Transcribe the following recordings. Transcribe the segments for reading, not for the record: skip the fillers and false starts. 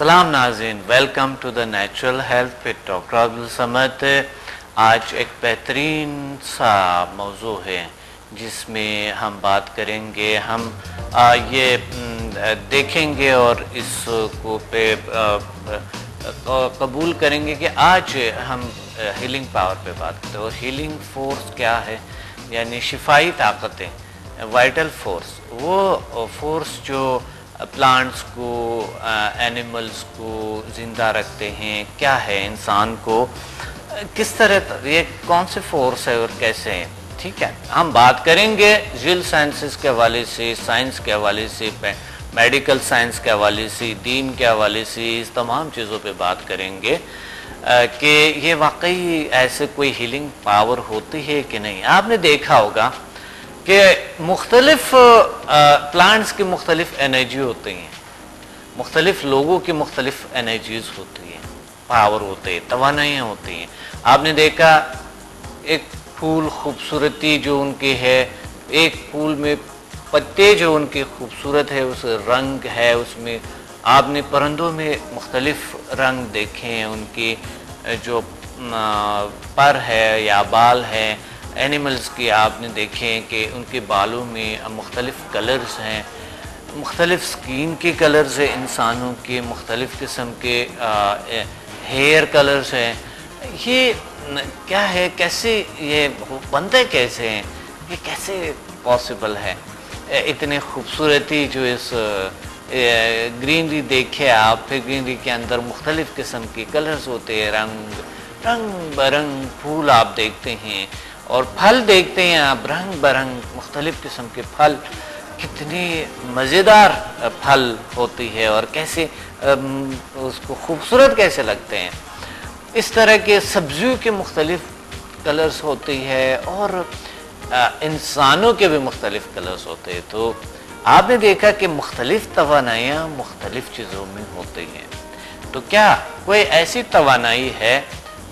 سلام ناظرین، welcome to the natural health پہ ڈاکٹر عبدالصمد۔ آج ایک بہترین سا موضوع ہے جس میں ہم بات کریں گے، ہم یہ دیکھیں گے اور اس کو پہ قبول کریں گے کہ آج ہم ہیلنگ پاور پہ بات کرتے ہیں، اور ہیلنگ فورس کیا ہے، یعنی شفائی طاقتیں، وائٹل فورس، وہ فورس جو پلانٹس کو، اینیملز کو زندہ رکھتے ہیں، کیا ہے انسان کو کس طرح، یہ کون سے فورس ہے اور کیسے ہیں، ٹھیک ہے۔ ہم بات کریں گے ریل سائنسز کے حوالے سے، سائنس کے حوالے سے، میڈیکل سائنس کے حوالے سے، دین کے حوالے سے، اس تمام چیزوں پہ بات کریں گے کہ یہ واقعی ایسے کوئی ہیلنگ پاور ہوتی ہے کہ نہیں۔ آپ نے دیکھا ہوگا کہ مختلف پلانٹس کی مختلف انرجی ہوتی ہیں، مختلف لوگوں کی مختلف انرجیز ہوتی ہیں، پاور ہوتے ہیں، توانائیاں ہوتی ہیں۔ آپ نے دیکھا ایک پھول خوبصورتی جو ان کی ہے، ایک پھول میں پتے جو ان کی خوبصورت ہے، اس رنگ ہے، اس میں آپ نے پرندوں میں مختلف رنگ دیکھے ہیں، ان کی جو پر ہے یا بال ہے، اینیملز کی آپ نے دیکھیں کہ ان کے بالوں میں مختلف کلرز ہیں، مختلف سکین کے کلرز ہیں، انسانوں کے مختلف قسم کے ہیئر کلرز ہیں۔ یہ کیا ہے، کیسے یہ بنتے کیسے ہیں، یہ کیسے پاسبل ہے؟ اتنے خوبصورتی جو اس گرینری دیکھے آپ، پھر گرینری کے اندر مختلف قسم کے کلرز ہوتے ہیں، رنگ برنگ پھول آپ دیکھتے ہیں، اور پھل دیکھتے ہیں آپ، رنگ برنگ مختلف قسم کے پھل، کتنی مزیدار پھل ہوتی ہے اور کیسے اس کو خوبصورت کیسے لگتے ہیں۔ اس طرح کے سبزیوں کے مختلف کلرز ہوتی ہے، اور انسانوں کے بھی مختلف کلرز ہوتے ہیں۔ تو آپ نے دیکھا کہ مختلف توانائیاں مختلف چیزوں میں ہوتی ہیں۔ تو کیا کوئی ایسی توانائی ہے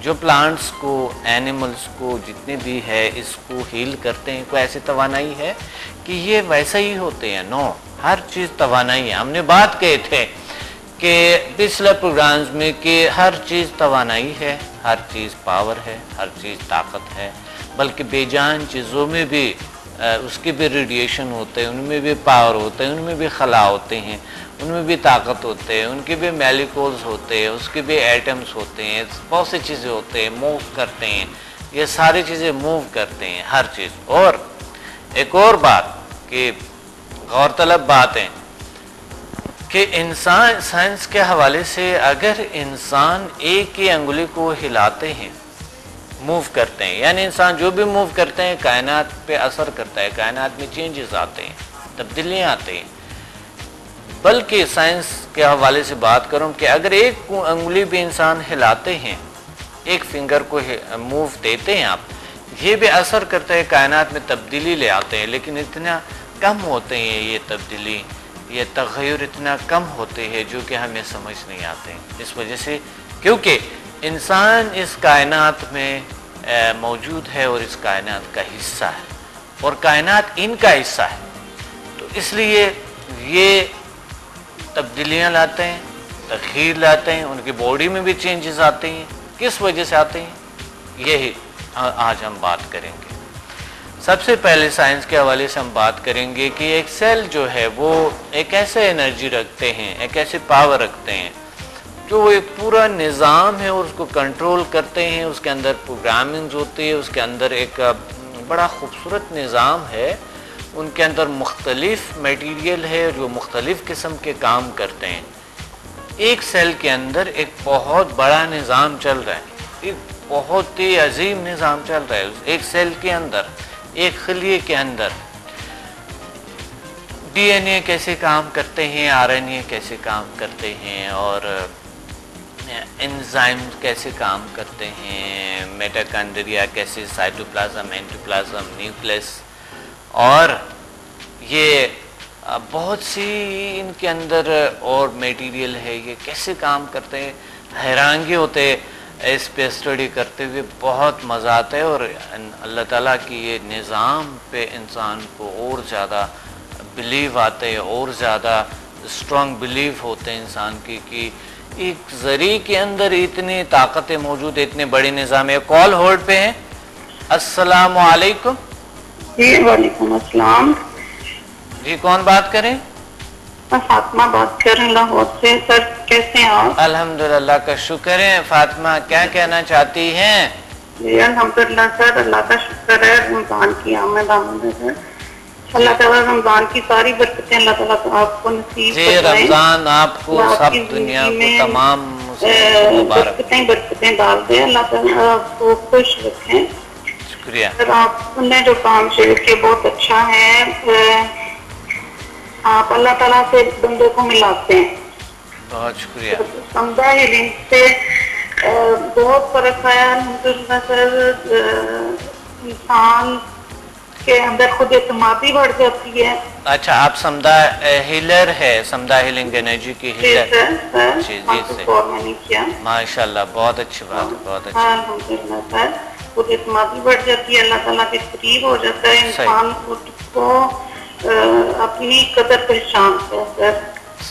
جو پلانٹس کو، اینیملز کو، جتنے بھی ہے اس کو ہیل کرتے ہیں؟ کوئی ایسی توانائی ہے کہ یہ ویسا ہی ہوتے ہیں؟ نو، ہر چیز توانائی ہے۔ ہم نے بات کہے تھے کہ پچھلے پروگرامز میں کہ ہر چیز توانائی ہے، ہر چیز پاور ہے، ہر چیز طاقت ہے، بلکہ بے جان چیزوں میں بھی اس کے بھی ریڈیشن ہوتے ہیں، ان میں بھی پاور ہوتے ہیں، ان میں بھی خلا ہوتے ہیں، ان میں بھی طاقت ہوتے ہیں، ان کے بھی میلیکولز ہوتے ہیں، اس کے بھی ایٹمز ہوتے ہیں، بہت سی چیزیں ہوتے ہیں، موو کرتے ہیں، یہ ساری چیزیں موو کرتے ہیں، ہر چیز۔ اور ایک اور بات کہ غور طلب بات ہے کہ انسان سائنس کے حوالے سے اگر انسان ایک ہی انگلی کو ہلاتے ہیں، موو کرتے ہیں، یعنی انسان جو بھی موو کرتے ہیں کائنات پہ اثر کرتا ہے، کائنات میں چینجز آتے ہیں، تبدیلیاں آتے ہیں۔ بلکہ سائنس کے حوالے سے بات کروں کہ اگر ایک انگلی بھی انسان ہلاتے ہیں، ایک فنگر کو موو دیتے ہیں آپ، یہ بھی اثر کرتا ہے، کائنات میں تبدیلی لے آتے ہیں، لیکن اتنا کم ہوتے ہیں یہ تبدیلی، یہ تغیر اتنا کم ہوتے ہیں جو کہ ہمیں سمجھ نہیں آتے ہیں۔ اس وجہ سے کیونکہ انسان اس کائنات میں موجود ہے اور اس کائنات کا حصہ ہے، اور کائنات ان کا حصہ ہے، تو اس لیے یہ تبدیلیاں لاتے ہیں، تغیر لاتے ہیں، ان کی باڈی میں بھی چینجز آتے ہیں۔ کس وجہ سے آتے ہیں، یہی آج ہم بات کریں گے۔ سب سے پہلے سائنس کے حوالے سے ہم بات کریں گے کہ ایک سیل جو ہے وہ ایک ایسے انرجی رکھتے ہیں، ایک ایسے پاور رکھتے ہیں جو ایک پورا نظام ہے اور اس کو کنٹرول کرتے ہیں، اس کے اندر پروگرامنگ ہوتی ہے، اس کے اندر ایک بڑا خوبصورت نظام ہے، ان کے اندر مختلف میٹیریل ہے جو مختلف قسم کے کام کرتے ہیں۔ ایک سیل کے اندر ایک بہت بڑا نظام چل رہا ہے، ایک بہت ہی عظیم نظام چل رہا ہے ایک سیل کے اندر، ایک خلیے کے اندر۔ ڈی این اے کیسے کام کرتے ہیں، آر این اے کیسے کام کرتے ہیں، اور انزائم کیسے کام کرتے ہیں، میٹاکانڈریا کیسے، سائٹوپلازم، اینٹوپلازم، نیوکلیس، اور یہ بہت سی ان کے اندر اور میٹیریل ہے، یہ کیسے کام کرتے ہیں، حیرانگی ہوتے ہیں اس پہ اسٹڈی کرتے ہوئے، بہت مزہ آتا ہے، اور اللہ تعالیٰ کی یہ نظام پہ انسان کو اور زیادہ بلیو آتے ہیں، اور زیادہ اسٹرانگ بلیف ہوتے ہیں انسان کی کہ ایک ذریعے کے اندر اتنی طاقتیں موجود ہیں، اتنے بڑے نظام ہے. کال ہولڈ پہ ہیں. السلام علیکم. جی وعلیکم السلام. جی کون بات کریں؟ میں فاطمہ بات کر رہی ہوں لاہور سے. سر کیسے ہیں آپ؟ الحمدللہ کا شکر ہے. فاطمہ کیا کہنا چاہتی ہیں؟ جی الحمدللہ سر، اللہ کا شکر ہے. رمضان کی آمد ہے سر. اللہ تعالیٰ رمضان کی ساری برکتیں اللہ تعالیٰ آپ کو نصیب جی فرمائے. رمضان آپ کو سب دنیا کو تمام برکتیں ڈال دے. اللہ تعالیٰ آپ کو خوش رکھیں. شکریہ سر. آپ نے جو کام شروع کیا بہت اچھا ہے. آپ اللہ تعالیٰ سے بندوں کو ملاتے ہیں. بہت شکریہ. سمجھا ہیلنگ سے بہت فرق آیا الحمدللہ سر. انسان کے اندر خود اعتمادی بڑھ جاتی ہے. اچھا آپ سمدھا ہیلر ہے، سمدھا ہیلنگ انرجی کی ہیلر. جی جی سے میں نے کیا. ماشاءاللہ بہت اچھی بات ہے، بہت اچھی. الحمدللہ سر خود اعتمادی بڑھ جاتی ہے، اللہ تعالیٰ کے قریب ہو جاتا ہے انسان. خود کو اپنی قدر پہچانتا ہے سر.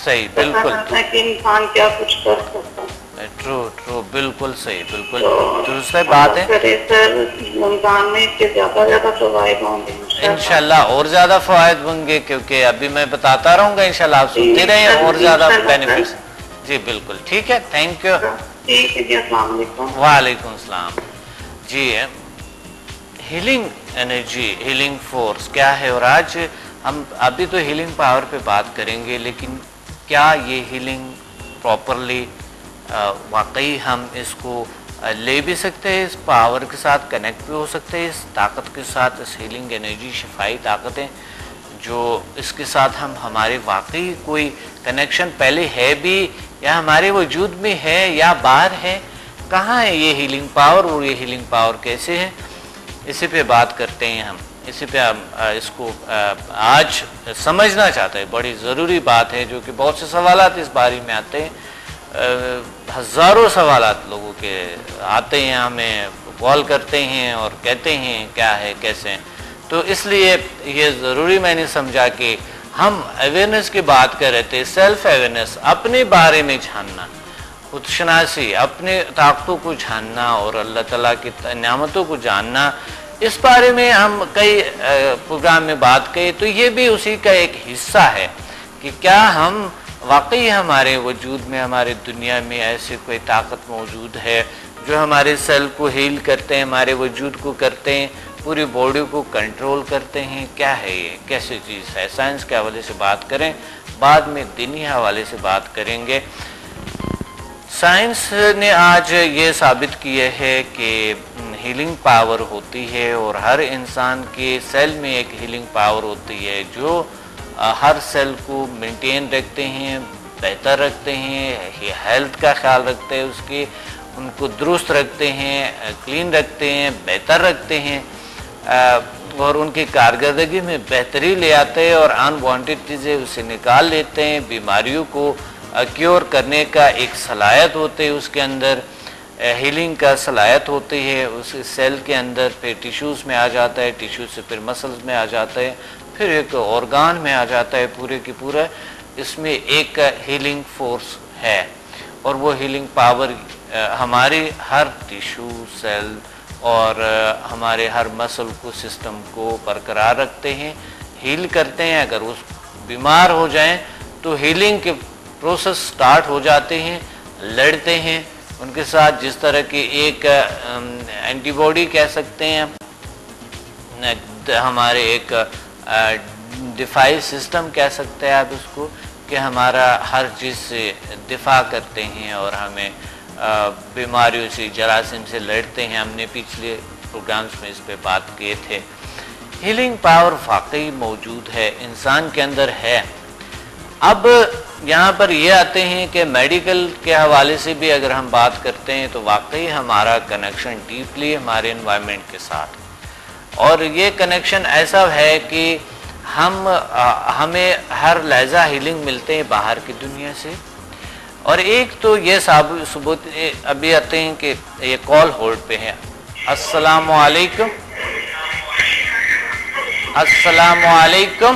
صحیح بالکل کہ انسان کیا کچھ کر سکتا ہے. ٹرو بالکل صحیح، بالکل دوسری بات ہے. سر رمضان میں اس کے زیادہ فوائد ہوں گے انشاءاللہ، اور زیادہ فوائد ہوں گے کیونکہ ابھی میں بتاتا رہوں گا. انشاءاللہ آپ سنتے رہیں اور زیادہ بینیفٹس. جی بالکل ٹھیک ہے. Thank you. ٹھیک ہے جی. السلام علیکم. وعلیکم السلام. جی ہیلنگ انرجی، ہیلنگ فورس کیا ہے؟ اور آج ہم ابھی تو ہیلنگ پاور پہ بات کریں گے، لیکن کیا یہ ہیلنگ پراپرلی واقعی ہم اس کو لے بھی سکتے ہیں، اس پاور کے ساتھ کنیکٹ بھی ہو سکتے ہیں، اس طاقت کے ساتھ، اس ہیلنگ انرجی شفائی طاقتیں جو اس کے ساتھ ہمارے واقعی کوئی کنیکشن پہلے ہے بھی یا ہمارے وجود میں ہے یا باہر ہے؟ کہاں ہے یہ ہیلنگ پاور اور یہ ہیلنگ پاور کیسے ہے؟ اسی پہ بات کرتے ہیں ہم. اسی پہ اس کو آج سمجھنا چاہتے ہیں. بڑی ضروری بات ہے جو کہ بہت سے سوالات اس بارے میں آتے ہیں. ہزاروں سوالات لوگوں کے آتے ہیں، ہمیں کال کرتے ہیں اور کہتے ہیں کیا ہے کیسے ہیں. تو اس لیے یہ ضروری میں نے سمجھا کہ ہم اویئرنیس کی بات کر رہے تھے. سیلف اویئرنیس، اپنے بارے میں جاننا، خود شناسی، اپنے طاقتوں کو جاننا اور اللہ تعالیٰ کی نعمتوں کو جاننا. اس بارے میں ہم کئی پروگرام میں بات کی. تو یہ بھی اسی کا ایک حصہ ہے کہ کیا ہم واقعی ہمارے وجود میں، ہمارے دنیا میں ایسی کوئی طاقت موجود ہے جو ہمارے سیل کو ہیل کرتے ہیں، ہمارے وجود کو کرتے ہیں، پوری باڈی کو کنٹرول کرتے ہیں. کیا ہے یہ؟ کیسی چیز ہے؟ سائنس کے حوالے سے بات کریں، بعد میں دینی حوالے سے بات کریں گے. سائنس نے آج یہ ثابت کیا ہے کہ ہیلنگ پاور ہوتی ہے اور ہر انسان کے سیل میں ایک ہیلنگ پاور ہوتی ہے جو ہر سیل کو مینٹین رکھتے ہیں، بہتر رکھتے ہیں، ہیلتھ کا خیال رکھتے ہیں، اس کی ان کو درست رکھتے ہیں، کلین رکھتے ہیں، بہتر رکھتے ہیں اور ان کی کارکردگی میں بہتری لے آتے ہیں اور ان وانٹیڈ چیزیں اسے نکال لیتے ہیں. بیماریوں کو کیور کرنے کا ایک صلاحیت ہوتی ہے اس کے اندر، ہیلنگ کا صلاحیت ہوتی ہے اس سیل کے اندر. پھر ٹیشوز میں آ جاتا ہے، ٹیشوز سے پھر مسلز میں آ جاتا ہے، پھر ایک آرگان میں آ جاتا ہے. پورے کی پورا اس میں ایک ہیلنگ فورس ہے اور وہ ہیلنگ پاور ہماری ہر ٹیشو، سیل اور ہمارے ہر مسل کو، سسٹم کو برقرار رکھتے ہیں، ہیل کرتے ہیں. اگر وہ بیمار ہو جائیں تو ہیلنگ کے پروسیس سٹارٹ ہو جاتے ہیں، لڑتے ہیں ان کے ساتھ. جس طرح کی ایک اینٹی باڈی کہہ سکتے ہیں، ہمارے ایک دفاعی سسٹم کہہ سکتے ہیں آپ اس کو، کہ ہمارا ہر چیز سے دفاع کرتے ہیں اور ہمیں بیماریوں سے، جراثیم سے لڑتے ہیں. ہم نے پچھلے پروگرامز میں اس پہ بات کیے تھے. ہیلنگ پاور واقعی موجود ہے، انسان کے اندر ہے. اب یہاں پر یہ آتے ہیں کہ میڈیکل کے حوالے سے بھی اگر ہم بات کرتے ہیں تو واقعی ہمارا کنیکشن ڈیپلی ہمارے انوائرمنٹ کے ساتھ، اور یہ کنیکشن ایسا ہے کہ ہمیں ہر لحظہ ہیلنگ ملتے ہیں باہر کی دنیا سے. اور ایک تو یہ ثبوت ابھی آتے ہیں کہ یہ کال ہولڈ پہ ہے. السلام علیکم. السلام علیکم.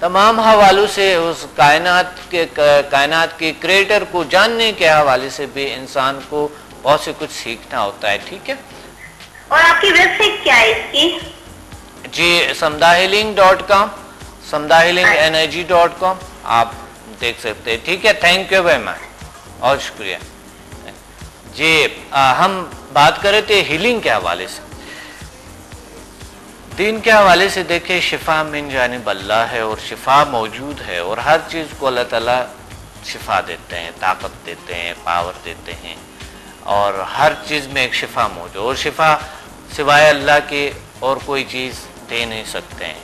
تمام حوالوں سے اس کائنات کے کریٹر کو جاننے کے حوالے سے بھی انسان کو بہت سے کچھ سیکھنا ہوتا ہے. ٹھیک ہے. اور آپ کی ویب سائٹ کیا ہے اس کی؟ جی samdahealing.com samdahealingenergy.com آپ دیکھ سکتے ہیں. ٹھیک ہے. تھینک یو ویری مچ. اور شکریہ. جی ہم بات کر رہے تھے ہیلنگ کے حوالے سے. دین کے حوالے سے دیکھیں شفا من جانب اللہ ہے اور شفا موجود ہے اور ہر چیز کو اللہ تعالیٰ شفا دیتے ہیں, طاقت دیتے ہیں, پاور دیتے ہیں اور ہر چیز میں ایک شفا موجود ہے اور شفا سوائے اللہ کے اور کوئی چیز دے نہیں سکتے ہیں.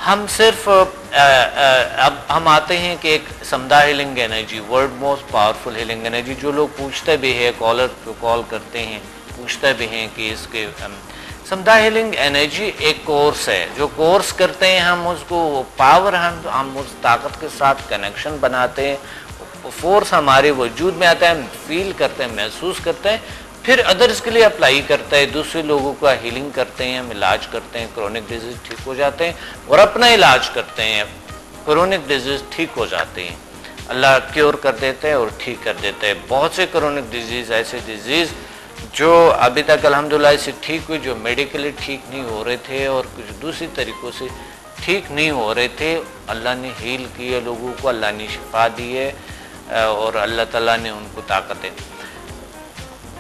ہم صرف اب ہم آتے ہیں کہ ایک سمدھا healing energy world most powerful healing energy, جو لوگ پوچھتے بھی ہیں, کالر جو کال کرتے ہیں پوچھتے بھی ہیں کہ اس کے سمدھا ہیلنگ انرجی ایک کورس ہے. جو کورس کرتے ہیں ہم اس کو پاور ہم اس طاقت کے ساتھ کنیکشن بناتے ہیں, فورس ہمارے وجود میں آتا ہے, ہم فیل کرتے ہیں, محسوس کرتے ہیں, پھر ادرس کے لیے اپلائی کرتا ہے, دوسرے لوگوں کا ہیلنگ کرتے ہیں, ہم علاج کرتے ہیں, کرونک ڈیزیز ٹھیک ہو جاتے ہیں اور اپنا علاج کرتے ہیں, کرونک ڈیزیز ٹھیک ہو جاتے ہیں. اللہ کیور کر دیتے ہیں اور ٹھیک کر دیتے ہیں. بہت سے کرونک ڈیزیز ایسے ڈیزیز جو ابھی تک الحمدللہ سے ٹھیک ہوئی, جو میڈیکلی ٹھیک نہیں ہو رہے تھے اور کچھ دوسری طریقوں سے ٹھیک نہیں ہو رہے تھے, اللہ نے ہیل کیے لوگوں کو, اللہ نے شفا دی ہے اور اللہ تعالیٰ نے ان کو طاقتیں.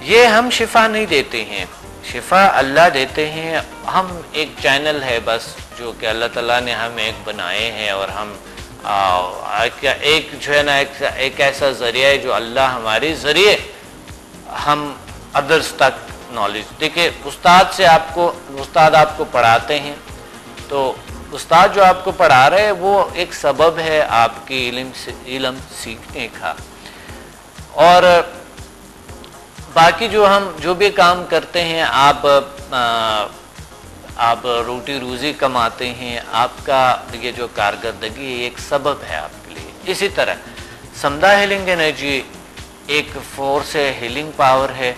یہ ہم شفا نہیں دیتے ہیں, شفا اللہ دیتے ہیں. ہم ایک چینل ہے بس جو کہ اللہ تعالیٰ نے ہم ایک بنائے ہیں اور ہم ایک جو ہے نا ایک ایسا ذریعہ ہے جو اللہ ہمارے ذریعے ہم ادرس تک نالج. دیکھیں استاد آپ کو پڑھاتے ہیں تو استاد جو آپ کو پڑھا رہے ہیں وہ ایک سبب ہے آپ کی علم سیکھنے کا, اور باقی جو بھی کام کرتے ہیں آپ روٹی روزی کماتے ہیں, آپ کا یہ جو کارکردگی ہے ایک سبب ہے آپ کے لیے. اسی طرح سمدھا ہیلنگ انرجی ایک فورس ہے, ہیلنگ پاور ہے,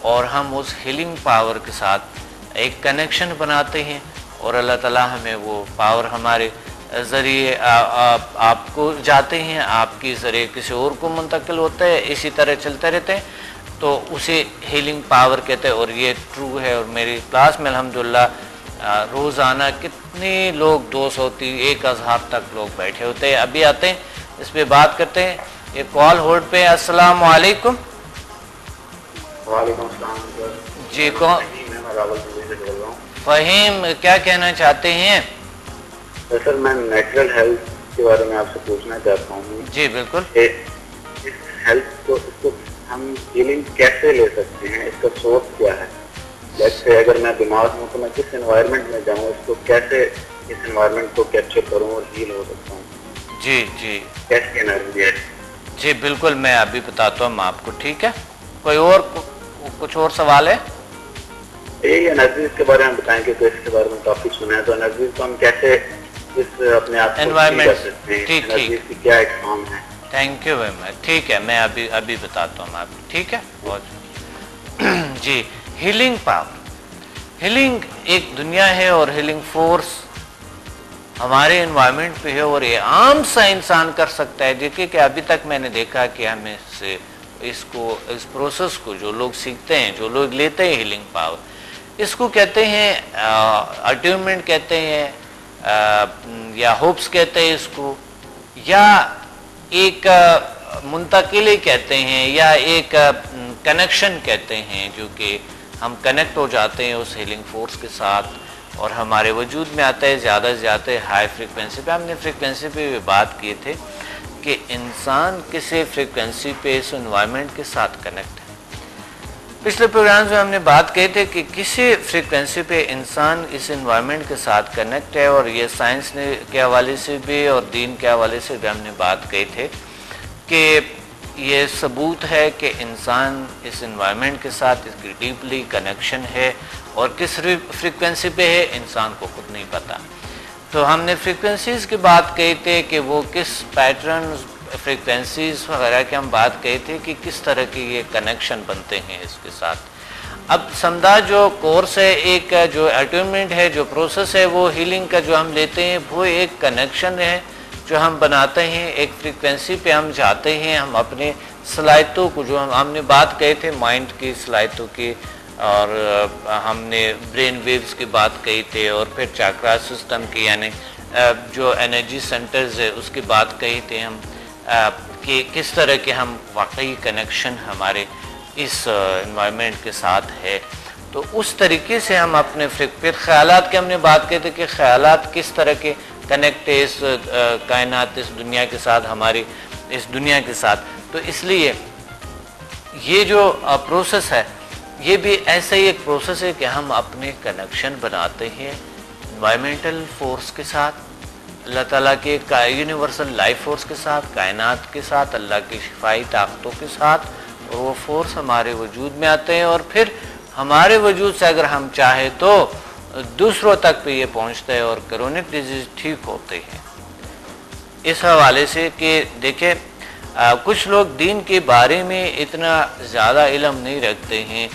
اور ہم اس ہیلنگ پاور کے ساتھ ایک کنیکشن بناتے ہیں اور اللہ تعالیٰ ہمیں وہ پاور ہمارے ذریعے آپ کو جاتے ہیں, آپ کے ذریعے کسی اور کو منتقل ہوتا ہے, اسی طرح چلتے رہتے ہیں, تو اسے ہیلنگ پاور کہتے ہیں. اور یہ ٹرو ہے. اور میری کلاس میں الحمدللہ روزانہ کتنے لوگ 200 1000 تک لوگ بیٹھے ہوتے ہیں. ابھی آتے ہیں اس پہ بات کرتے ہیں. یہ کال ہولڈ پہ. السلام علیکم. وعلیکم السلام. جی کون؟ فہیم, کیا کہنا چاہتے ہیں؟ سر میں نیچرل ہیلتھ کے بارے میں آپ سے پوچھنا چاہتا ہوں. جی بالکل. اس ہیلتھ کو ہم ہیلنگ کیسے لے سکتے ہیں, اس کا سورس کیا ہے؟ جیسے اگر میں بیمار ہوں تو میں کس انوائرمنٹ میں جاؤں, اس کو کیسے اس انوائرمنٹ کو کیپچر کروں اور ہیل ہو سکتا ہوں؟ جی جی کیسی انرجی ہے؟ جی بالکل, میں ابھی بتاتا ہوں آپ کو. ٹھیک ہے. کوئی اور کچھ اور سوال ہے؟ یہی انرجیز کے بارے میں بتائیں کہ اس کے بارے میں کافی سنا ہے, تو انرجیز کو ہم کیسے اس اپنے آپ کو انوائرمنٹ. ٹھیک انرجیز کی کیا اقسام ہے؟ تھینک یو ویری مچ. ٹھیک ہے, میں ابھی بتاتا ہوں آپ کو. ٹھیک ہے. بہت جی. ہیلنگ پاور, ہیلنگ ایک دنیا ہے اور ہیلنگ فورس ہمارے انوائرمنٹ پہ ہے اور یہ عام سا انسان کر سکتا ہے. دیکھیے کہ ابھی تک میں نے دیکھا کہ ہمیں سے اس پروسیس کو جو لوگ سیکھتے ہیں, جو لوگ لیتے ہیں ہیلنگ پاور, اس کو کہتے ہیں اٹیومنٹ کہتے ہیں یا ہوپس کہتے ہیں اس کو, یا ایک منتقلی کہتے ہیں, یا ایک کنیکشن کہتے ہیں, جو کہ ہم کنیکٹ ہو جاتے ہیں اس ہیلنگ فورس کے ساتھ اور ہمارے وجود میں آتا ہے زیادہ سے زیادہ ہائی فریکوینسی پہ. ہم نے فریکوینسی پہ بھی بات کیے تھے کہ انسان کسی فریکوینسی پہ اس انوائرمنٹ کے ساتھ کنیکٹ ہے. پچھلے پروگرامز میں ہم نے بات کی تھی کہ کسی فریکوینسی پہ انسان اس انوائرمنٹ کے ساتھ کنیکٹ ہے, اور یہ سائنس کے حوالے سے بھی اور دین کے حوالے سے بھی ہم نے بات کی تھے کہ یہ ثبوت ہے کہ انسان اس انوائرمنٹ کے ساتھ اس کی ڈیپلی کنیکشن ہے, اور کس فریکوینسی پہ ہے انسان کو خود نہیں پتا. تو ہم نے فریکوینسیز کی بات کی تھی کہ وہ کس پیٹرن فریکوینسیز وغیرہ کی ہم بات کی تھی کہ کس طرح کی یہ کنیکشن بنتے ہیں اس کے ساتھ. اب سمدہ جو کورس ہے، ایک جو اٹیونمنٹ ہے، جو پروسیس ہے، وہ ہیلنگ کا جو ہم لیتے ہیں وہ ایک کنیکشن ہے جو ہم بناتے ہیں، ایک فریکوینسی پہ ہم جاتے ہیں، ہم اپنے صلاحیتوں کو، جو ہم نے بات کہے تھے مائنڈ کی صلاحیتوں کی، اور ہم نے برین ویوز کی بات کہی تھی، اور پھر چاکرا سسٹم کی یعنی جو انرجی سینٹرز ہے اس کی بات کہی تھی ہم، کہ کس طرح کے ہم واقعی کنیکشن ہمارے اس انوائرمنٹ کے ساتھ ہے. تو اس طریقے سے ہم اپنے پھر خیالات کی ہم نے بات کی تھی کہ خیالات کس طرح کے کنیکٹ ہے اس کائنات، اس دنیا کے ساتھ، ہماری اس دنیا کے ساتھ. تو اس لیے یہ جو پروسیس ہے یہ بھی ایسا ہی ایک پروسیس ہے کہ ہم اپنے کنیکشن بناتے ہیں انوائرمنٹل فورس کے ساتھ، اللہ تعالیٰ کے یونیورسل لائف فورس کے ساتھ، کائنات کے ساتھ، اللہ کی شفائی طاقتوں کے ساتھ، اور وہ فورس ہمارے وجود میں آتے ہیں، اور پھر ہمارے وجود سے اگر ہم چاہیں تو دوسروں تک پہ یہ پہنچتا ہے اور کرونک ڈیزیز ٹھیک ہوتے ہیں. اس حوالے سے کہ دیکھیں کچھ لوگ دین کے بارے میں اتنا زیادہ علم نہیں رکھتے ہیں،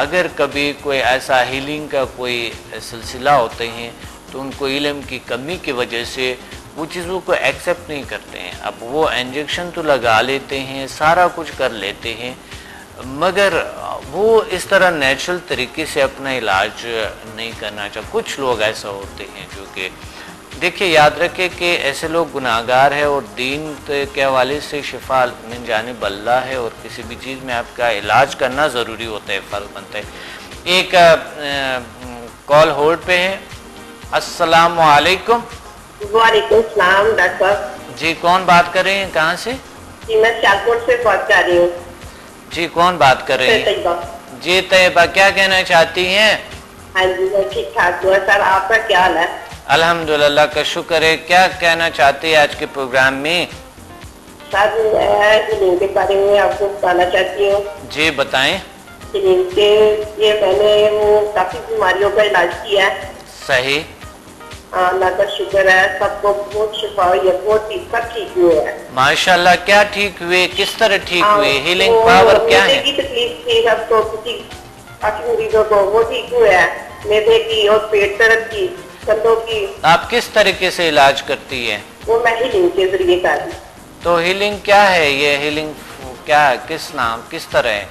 اگر کبھی کوئی ایسا ہیلنگ کا کوئی سلسلہ ہوتے ہیں تو ان کو علم کی کمی کی وجہ سے وہ چیزوں کو ایکسیپٹ نہیں کرتے ہیں. اب وہ انجیکشن تو لگا لیتے ہیں، سارا کچھ کر لیتے ہیں، مگر وہ اس طرح نیچرل طریقے سے اپنا علاج نہیں کرنا چاہتے. کچھ لوگ ایسا ہوتے ہیں جو کہ دیکھیں یاد رکھیں کہ ایسے لوگ گناہگار ہیں، اور دین کے حوالے سے شفا من جانب اللہ ہے، اور کسی بھی چیز میں آپ کا علاج کرنا ضروری ہوتا ہے، فرض بنتا ہے. ایک کال ہولڈ پہ ہے. السلام علیکم. وعلیکم السلام ڈاکٹر صاحب. جی کون بات کر رہے ہیں، کہاں سے؟ جی میں سیالکوٹ سے بات کر رہی ہوں. جی کون بات کر رہے ہیں؟ جی طیبہ، کیا کہنا چاہتی ہیں؟ ہاں جی میں ٹھیک ٹھاک ہوں. سر آپ کا کیا حال ہے؟ الحمدللہ کا شکر ہے. کیا کہنا چاہتی ہے آج کے پروگرام میں؟ سر میں ہیلنگ کے بارے میں آپ کو بتانا چاہتی ہوں. جی بتائیں. ہیلنگ کے یہ میں نے وہ کافی بیماریوں کا علاج کیا ہے. صحیح. اللہ کا شکر ہے، سب کو بہت شفا ہوئی ہے، بہت ٹھیک ہوئے ہیں ماشاءاللہ. کیا ٹھیک ہوئے، کس طرح ٹھیک ہوئے، ہیلنگ پاور کیا ہے؟ کی تکلیف تھی سب کو، کافی مریضوں کو وہ ٹھیک ہوئے ہیں، معدے کی اور پیٹ درد کی، کندھوں کی. آپ کس طریقے سے علاج کرتی ہیں؟ وہ میں ہیلنگ کے ذریعے کر رہی. تو ہیلنگ کیا ہے؟ یہ ہیلنگ کیا ہے، کس طرح ہے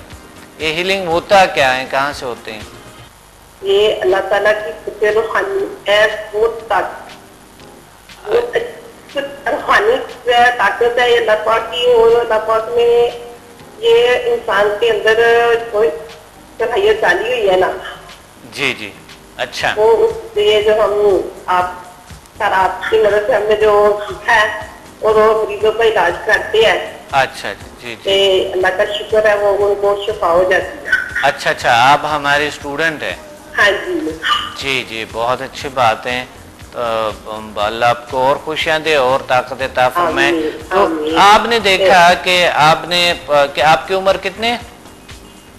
یہ ہیلنگ، ہوتا کیا ہے، کہاں سے ہوتے ہیں؟ یہ اللہ تعالیٰ کی روحانی روحانی طاقت ہے، یہ اللہ پاک کی، اور اللہ پاک نے یہ انسان کے اندر کوئی صلاحیت ڈالی ہوئی ہے نا. جی جی اچھا. وہ اس لیے جو ہم آپ کی مدد سے ہم نے جو سیکھا ہے اور وہ مریضوں کا علاج کرتے ہیں. اچھا جی جی. اللہ کا شکر ہے وہ ان کو شفا ہو جاتی ہے. اچھا آپ ہمارے اسٹوڈنٹ ہیں؟ ہاں جی. جی جی بہت اچھی بات ہے. تو اللہ آپ کو اور خوشیاں دے اور طاقت عطا فرمائے. تو آپ نے دیکھا کہ آپ کی عمر کتنے؟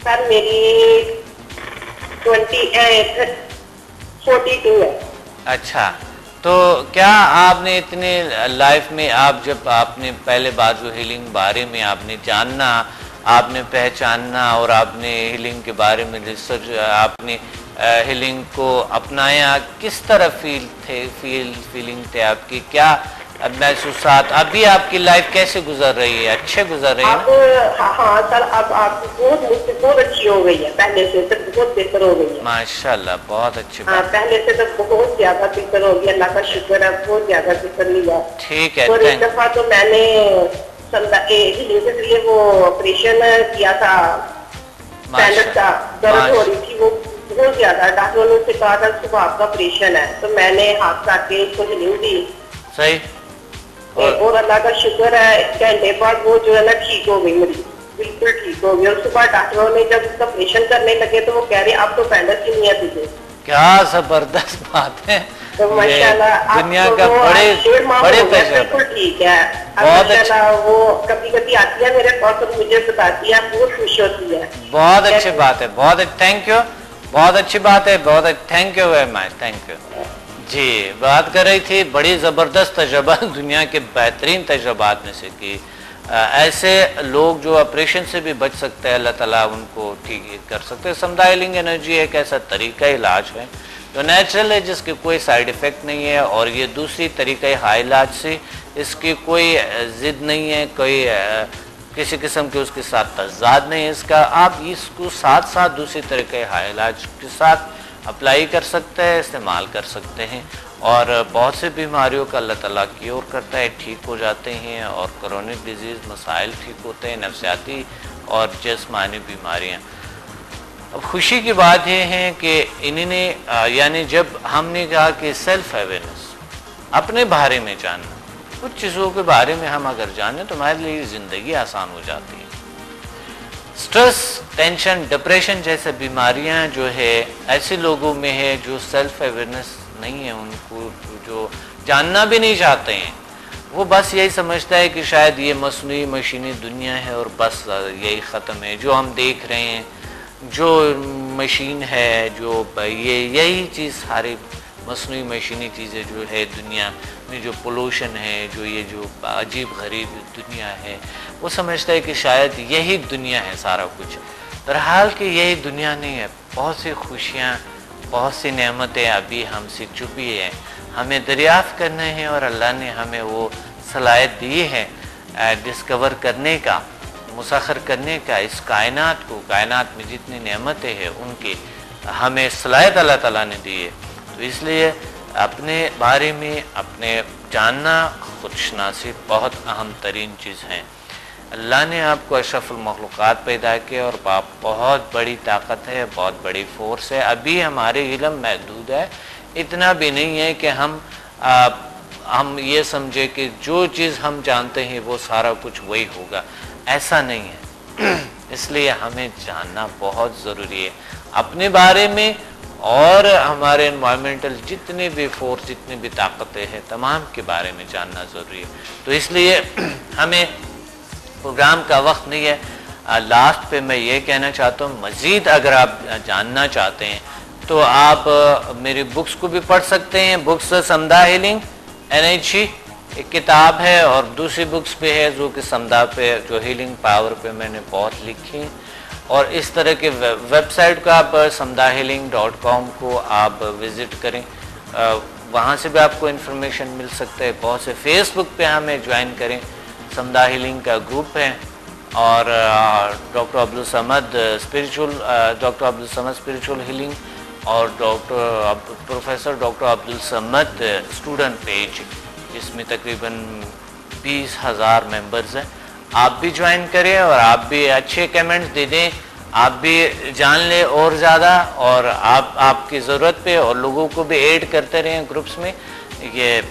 سر میری 42 ہے. اچھا. تو کیا آپ نے اتنے لائف میں جب آپ نے پہلے بات جو ہیلنگ بارے میں آپ نے جاننا، آپ نے پہچاننا، اور آپ نے ہیلنگ کے بارے میں ریسرچ، آپ نے ہیلنگ کو اپنایا، کس طرح فیلنگ تھے آپ کی، کیا محسوسات، ابھی آپ کی لائف کیسے گزر رہی ہے؟ اچھے گزر رہی ہے؟ ہاں سر اب آپ بہت اچھی ہو گئی ہے، پہلے سے تو بہت بہتر ہو گئی ہے ماشاءاللہ. بہت اچھی بات. پہلے سے تو بہت زیادہ بہتر ہو گیا، اللہ کا شکر ہے، بہت زیادہ بہتر لیا. ٹھیک ہے. اور ایک دفعہ تو میں نے ہیلنگ کے ذریعے وہ آپریشن کیا تھا، درد ہو رہی تھی وہ بہت زیادہ، ڈاکٹروں نے کہا تھا صبح آپ کا آپریشن ہے، تو میں نے ہاتھ کاٹ کے اس کو ہیلنگ دی. صحیح. اور اللہ کا شکر ہے گھنٹے بعد وہ جو ہے نا ٹھیک ہو گئی، مریض بالکل ٹھیک ہو گئی. اور صبح ڈاکٹروں نے جب اس کا آپریشن کرنے لگے تو وہ کہہ رہے اب تو پہلے کی نہیں ہے تجھے. کیا زبردست بات ہے. تو ماشاءاللہ دنیا کا بڑے بالکل ٹھیک ہے. وہ کبھی کبھی آتی ہے میرے پاس اور مجھے بتاتی ہے، بہت خوش ہوتی ہے. بہت اچھی بات ہے. بہت تھینک یو. بہت اچھی بات ہے. بہت thank you very much. Thank you. جی بات کر رہی تھی بڑی زبردست تجربہ، دنیا کے بہترین تجربات میں سے کی ایسے لوگ جو آپریشن سے بھی بچ سکتے ہیں اللہ تعالیٰ ان کو ٹھیک کر سکتے ہیں۔ سمدھا ہیلنگ انرجی ایک ایسا طریقہ علاج ہے جو نیچرل ہے، جس کے کوئی سائیڈ ایفیکٹ نہیں ہے، اور یہ دوسری طریقہ ہائی علاج سے اس کی کوئی ضد نہیں ہے، کوئی کسی قسم کے اس کے ساتھ تضاد نہیں ہے اس کا۔ آپ اس کو ساتھ ساتھ دوسری طریقہ ہائی علاج کے ساتھ اپلائی کر سکتے ہیں، استعمال کر سکتے ہیں، اور بہت سے بیماریوں کا اللہ تعالیٰ کیور کرتا ہے، ٹھیک ہو جاتے ہیں، اور کرونک ڈیزیز مسائل ٹھیک ہوتے ہیں، نفسیاتی اور جسمانی بیماریاں۔ اب خوشی کی بات یہ ہے کہ انہوں نے یعنی جب ہم نے کہا کہ سیلف اویئرنس، اپنے بارے میں جاننا، کچھ چیزوں کے بارے میں ہم اگر جانیں تو ہمارے لیے زندگی آسان ہو جاتی ہے۔ سٹریس، ٹینشن، ڈپریشن جیسے بیماریاں جو ہے ایسے لوگوں میں ہے جو سیلف اویئرنس نہیں ہے، ان کو جو جاننا بھی نہیں چاہتے ہیں، وہ بس یہی سمجھتا ہے کہ شاید یہ مصنوعی مشینی دنیا ہے اور بس یہی ختم ہے، جو ہم دیکھ رہے ہیں، جو مشین ہے، جو یہی چیز ساری مصنوعی مشینی چیزیں جو ہے دنیا میں، جو پولوشن ہے، جو یہ جو عجیب غریب دنیا ہے، وہ سمجھتا ہے کہ شاید یہی دنیا ہے سارا کچھ، درحال کہ یہی دنیا نہیں ہے۔ بہت سی خوشیاں، بہت سی نعمتیں ابھی ہم سے چھپی ہیں، ہمیں دریافت کرنا ہے، اور اللہ نے ہمیں وہ صلاحیت دی ہے ڈسکور کرنے کا، مسخر کرنے کا اس کائنات کو، کائنات میں جتنی نعمتیں ہیں ان کی ہمیں صلاحیت اللہ تعالیٰ نے دی ہے۔ تو اس لیے اپنے بارے میں اپنے جاننا، خودشناسی بہت اہم ترین چیز ہے۔ اللہ نے آپ کو اشرف المخلوقات پیدا کیا، اور بہت بڑی طاقت ہے، بہت بڑی فورس ہے۔ ابھی ہمارے علم محدود ہے، اتنا بھی نہیں ہے کہ ہم یہ سمجھے کہ جو چیز ہم جانتے ہیں وہ سارا کچھ وہی ہوگا، ایسا نہیں ہے۔ اس لیے ہمیں جاننا بہت ضروری ہے اپنے بارے میں، اور ہمارے انوائرمنٹل جتنے بھی فورس، جتنی بھی طاقتیں ہیں، تمام کے بارے میں جاننا ضروری ہے۔ تو اس لیے ہمیں پروگرام کا وقت نہیں ہے، لاسٹ پہ میں یہ کہنا چاہتا ہوں، مزید اگر آپ جاننا چاہتے ہیں تو آپ میری بکس کو بھی پڑھ سکتے ہیں۔ بکس سمدھا ہیلنگ NHG ایک کتاب ہے، اور دوسری بکس پہ ہے جو کہ سمدھا پہ، جو ہیلنگ پاور پہ میں نے بہت لکھی ہیں، اور اس طرح کے ویب سائٹ کو آپ samdhahealing.com کو آپ وزٹ کریں، وہاں سے بھی آپ کو انفارمیشن مل سکتا ہے۔ بہت سے فیس بک پہ ہمیں جوائن کریں، سمدھا ہیلنگ کا گروپ ہے، اور ڈاکٹر عبدالصمد اسپریچول ہیلنگ، اور professor doctor Abdul Samad student page, جس میں تقریباً 20,000 ممبرز ہیں۔ آپ بھی جوائن کریں، اور آپ بھی اچھے کمنٹس دے دیں، آپ بھی جان لیں اور زیادہ، اور آپ کی ضرورت پہ اور لوگوں کو بھی ایڈ کرتے رہیں گروپس میں۔ یہ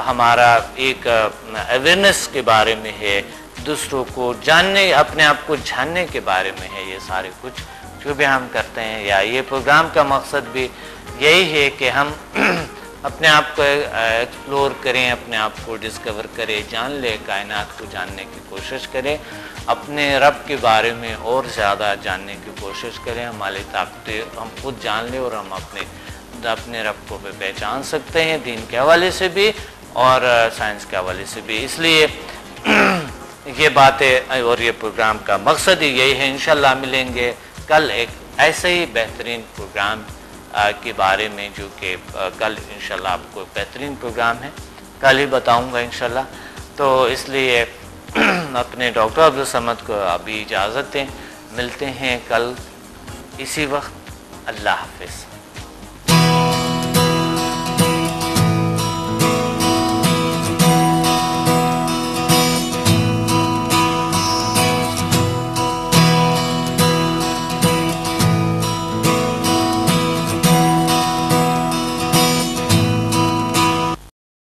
ہمارا ایک اویئرنیس کے بارے میں ہے، دوسروں کو جاننے، اپنے آپ کو جاننے کے بارے میں ہے، یہ سارے کچھ جو بھی ہم کرتے ہیں، یا یہ پروگرام کا مقصد بھی یہی ہے کہ ہم اپنے آپ کو ایکسپلور کریں، اپنے آپ کو ڈسکور کریں، جان لیں، کائنات کو جاننے کی کوشش کریں، اپنے رب کے بارے میں اور زیادہ جاننے کی کوشش کریں۔ ہماری طاقتیں ہم خود جان لیں، اور ہم اپنے رب کو بھی پہچان سکتے ہیں، دین کے حوالے سے بھی اور سائنس کے حوالے سے بھی۔ اس لیے یہ باتیں اور یہ پروگرام کا مقصد ہی یہی ہے۔ انشاءاللہ ملیں گے کل ایک ایسے ہی بہترین پروگرام کے بارے میں، جو کہ کل انشاءاللہ آپ کو بہترین پروگرام ہے، کل ہی بتاؤں گا انشاءاللہ۔ تو اس لیے اپنے ڈاکٹر عبدالصمد کو ابھی اجازت دیں، ملتے ہیں کل اسی وقت۔ اللہ حافظ۔